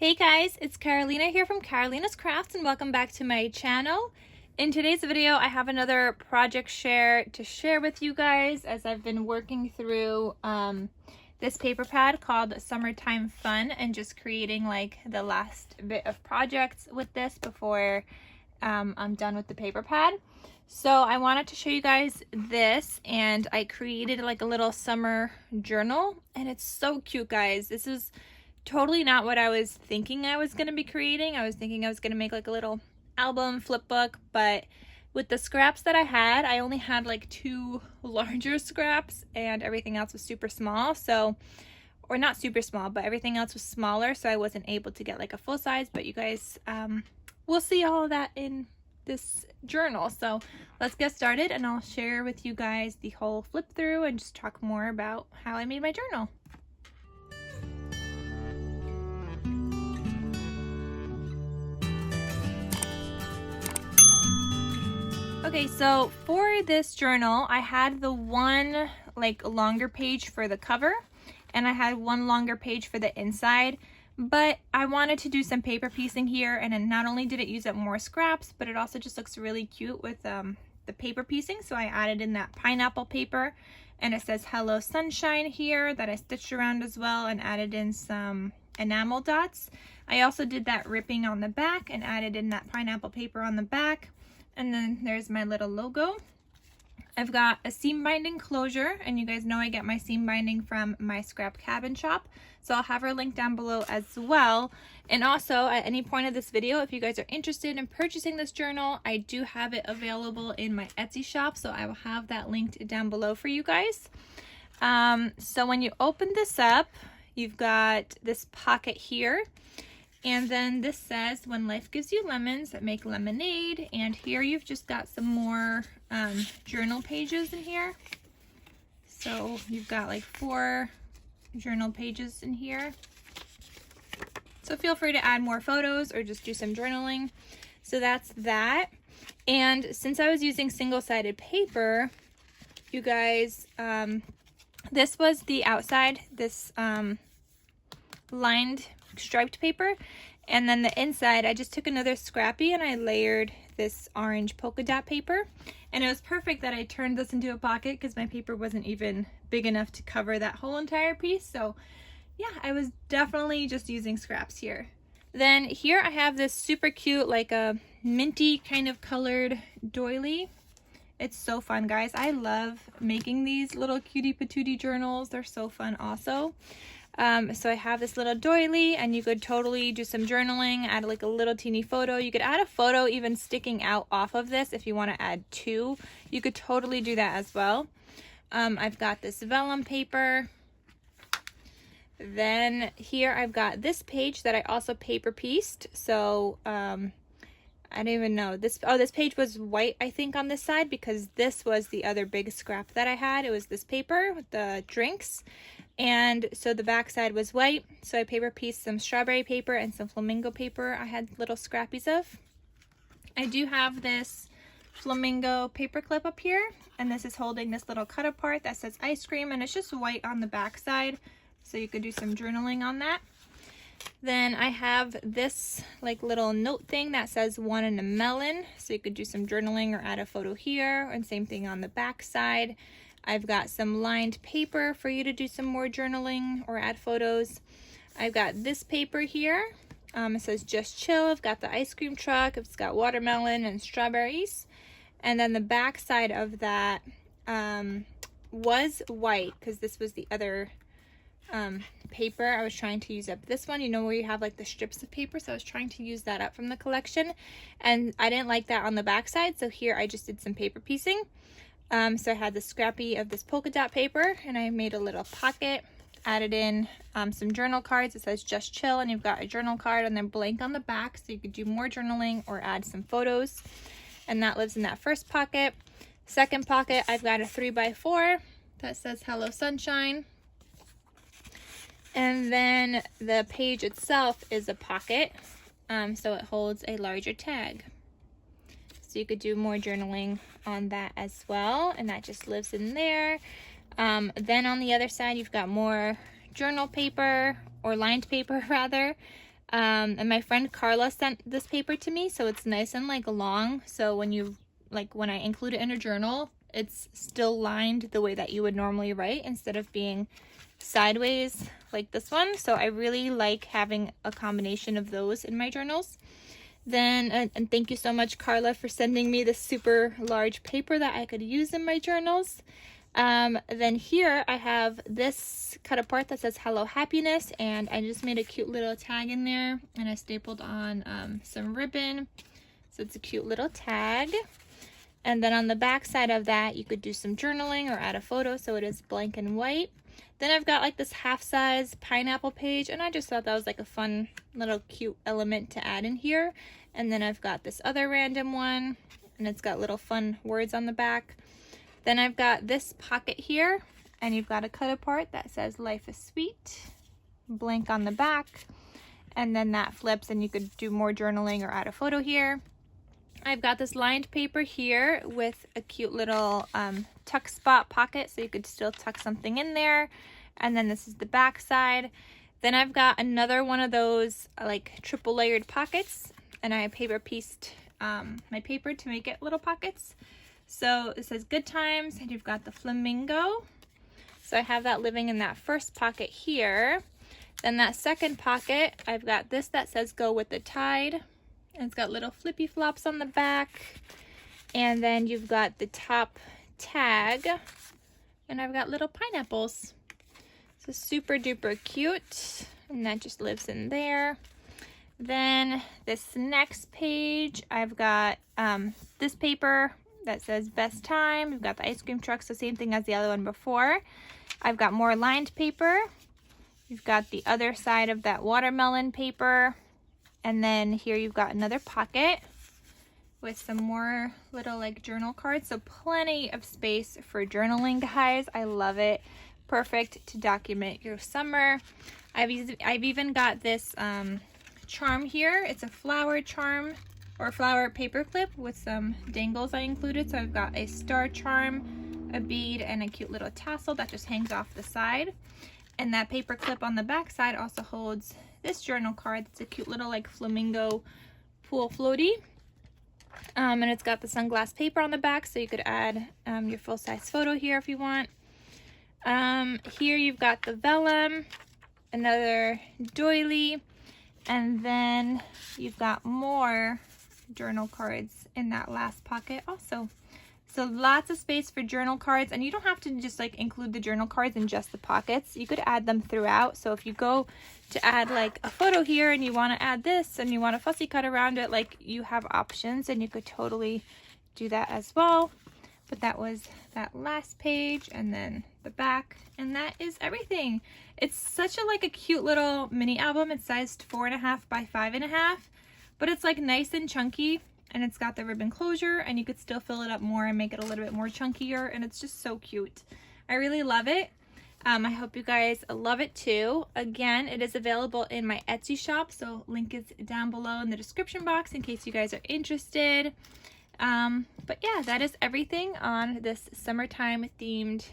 Hey guys, it's Carolina here from KarolinasKrafts and welcome back to my channel. In today's video, I have another project share to share with you guys as I've been working through this paper pad called Summertime Fun and just creating like the last bit of projects with this before I'm done with the paper pad. So I wanted to show you guys this, and I created like a little summer journal, and it's so cute, guys. This is totally not what I was thinking I was going to be creating. I was thinking I was going to make like a little album flip book, but with the scraps that I had, I only had like 2 larger scraps and everything else was super small. So, or not super small, but everything else was smaller, so I wasn't able to get like a full size, but you guys will see all of that in this journal. So let's get started and I'll share with you guys the whole flip through and just talk more about how I made my journal. Okay, so for this journal, I had the one like longer page for the cover and I had one longer page for the inside, but I wanted to do some paper piecing here, and then not only did it use up more scraps, but it also just looks really cute with the paper piecing. So I added in that pineapple paper, and it says Hello Sunshine here that I stitched around as well and added in some enamel dots. I also did that ripping on the back and added in that pineapple paper on the back. And then there's my little logo. I've got a seam binding closure, and you guys know I get my seam binding from my Scrap Cabin shop. So I'll have her link down below as well. And also at any point of this video, if you guys are interested in purchasing this journal, I do have it available in my Etsy shop. So I will have that linked down below for you guys. So when you open this up, you've got this pocket here. And then this says, when life gives you lemons, make lemonade. And here you've just got some more journal pages in here. So you've got like 4 journal pages in here. So feel free to add more photos or just do some journaling. So that's that. And since I was using single-sided paper, you guys, this was the outside, this lined striped paper, and then the inside I just took another scrappy and I layered this orange polka dot paper, and it was perfect that I turned this into a pocket because my paper wasn't even big enough to cover that whole entire piece. So yeah, I was definitely just using scraps here. Then here I have this super cute like a minty kind of colored doily. It's so fun, guys. I love making these little cutie patootie journals. They're so fun also. So I have this little doily, and you could totally do some journaling, add like a little teeny photo. You could add a photo even sticking out off of this if you want to add 2. You could totally do that as well. I've got this vellum paper. Then here I've got this page that I also paper pieced. So I don't even know. This page was white, I think, on this side because this was the other big scrap that I had. It was this paper with the drinks. And so the back side was white, so I paper pieced some strawberry paper and some flamingo paper I had little scrappies of. I do have this flamingo paper clip up here, and this is holding this little cut apart that says ice cream, and it's just white on the back side, so you could do some journaling on that. Then I have this like little note thing that says one in a melon, so you could do some journaling or add a photo here, and same thing on the back side. I've got some lined paper for you to do some more journaling or add photos. I've got this paper here. It says just chill. I've got the ice cream truck. It's got watermelon and strawberries. And then the back side of that was white because this was the other paper. I was trying to use up this one, you know, where you have like the strips of paper. So I was trying to use that up from the collection. And I didn't like that on the back side. So here I just did some paper piecing. So I had the scrappy of this polka dot paper, and I made a little pocket, added in some journal cards. It says just chill, and you've got a journal card and then blank on the back, so you could do more journaling or add some photos. And that lives in that first pocket. Second pocket, I've got a 3x4 that says Hello Sunshine. And then the page itself is a pocket, so it holds a larger tag. So you could do more journaling on that as well, and that just lives in there. Then on the other side, you've got more journal paper, or lined paper rather. And my friend Carla sent this paper to me, so it's nice and like long, so when you when I include it in a journal, it's still lined the way that you would normally write instead of being sideways like this one. So I really like having a combination of those in my journals. Then, and thank you so much, Carla, for sending me this super large paper that I could use in my journals. Then here I have this cut apart that says Hello Happiness, and I just made a cute little tag in there, and I stapled on some ribbon, so it's a cute little tag. And then on the back side of that, you could do some journaling or add a photo, so it is blank and white. Then I've got like this half-size pineapple page, and I just thought that was like a fun little cute element to add in here. And then I've got this other random one, and it's got little fun words on the back. Then I've got this pocket here, and you've got a cut apart that says Life is Sweet, blank on the back, and then that flips and you could do more journaling or add a photo here. I've got this lined paper here with a cute little tuck spot pocket, so you could still tuck something in there. And then this is the back side. Then I've got another one of those like triple layered pockets, and I paper pieced my paper to make it little pockets. So it says Good Times, and you've got the flamingo. So I have that living in that first pocket here. Then that second pocket, I've got this that says Go with the Tide. And it's got little flippy flops on the back. And then you've got the top tag. And I've got little pineapples. So super duper cute. And that just lives in there. Then this next page, I've got this paper that says Best Time. We've got the ice cream truck, so same thing as the other one before. I've got more lined paper. You've got the other side of that watermelon paper. And then here you've got another pocket with some more little like journal cards. So plenty of space for journaling, guys. I love it. Perfect to document your summer. I've even got this charm here. It's a flower charm or flower paper clip with some dangles I included. So I've got a star charm, a bead, and a cute little tassel that just hangs off the side. And that paper clip on the back side also holds this journal card. It's a cute little like flamingo pool floaty. And it's got the sunglass paper on the back, so you could add your full-size photo here if you want. Here you've got the vellum, another doily, and then you've got more journal cards in that last pocket also. So lots of space for journal cards, and you don't have to just like include the journal cards in just the pockets. You could add them throughout. So if you go to add like a photo here and you want to add this and you want a fussy cut around it, like you have options, and you could totally do that as well. But that was that last page, and then the back, and that is everything. It's such a like a cute little mini album. It's sized 4.5 by 5.5, but it's like nice and chunky. And it's got the ribbon closure, and you could still fill it up more and make it a little bit more chunkier, and it's just so cute. I really love it. I hope you guys love it too. Again, it is available in my Etsy shop, so link is down below in the description box in case you guys are interested. But yeah, that is everything on this summertime themed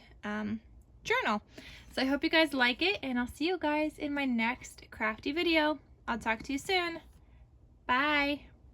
journal. So I hope you guys like it, and I'll see you guys in my next crafty video. I'll talk to you soon. Bye.